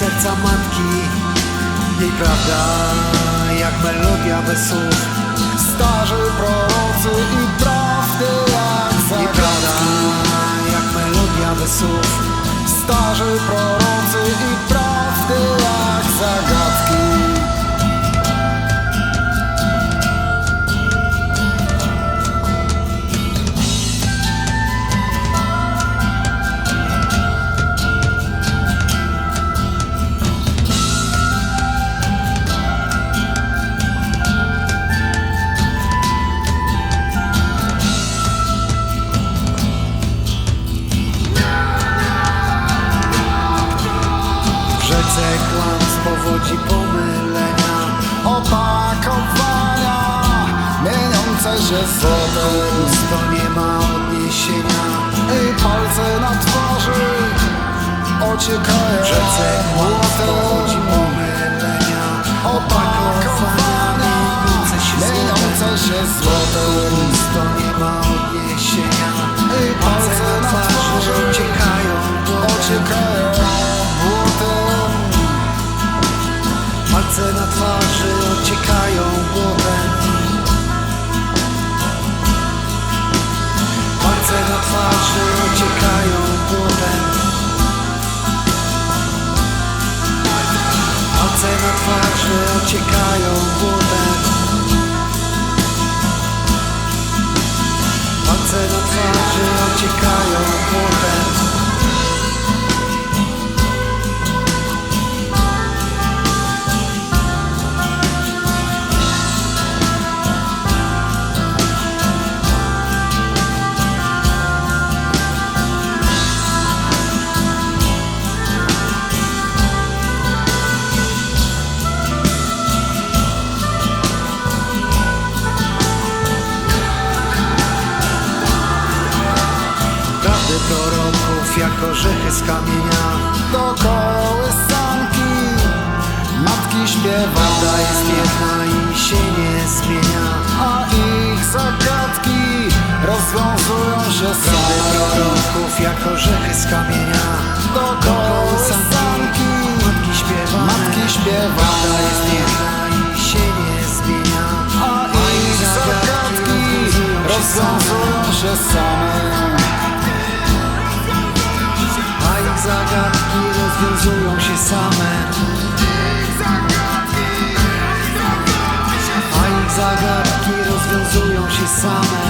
serca matki. Jej prawda jak melodia bez słów, starzy prorocy i prawdy jak jej prawda zagadki. jak melodia bez słów, Starzy prorocy i prawdy jak zagadki. rzece kłamstw, powodzi pomylenia, Opakowania mieniące się złotem, to nie ma odniesienia. i palce na twarzy ociekają W rzece kłamstw, powodzi złotem. pomylenia, Opakowania mieniące się złotem, to nie ma odniesienia. i palce na twarzy uciekają ociekają błotem. Palce na twarzy ociekają błotem. Palce na twarzy ociekają błotem. Palce na twarzy ociekają błotem. Palce na twarzy ociekają błotem. Prawdy proroków jak orzechy z kamienia. Do kołysanki matki śpiewa, Prawda jest jedna i się nie zmienia. a ich zagadki rozwiązują się Prawdy same. proroków jak orzechy z kamienia. Do kołysanki Matki śpiewane. Prawda jest jedna i się nie zmienia. a ich zagadki rozwiązują się same. A ich zagadki rozwiązują się same. A ich zagadki rozwiązują się same.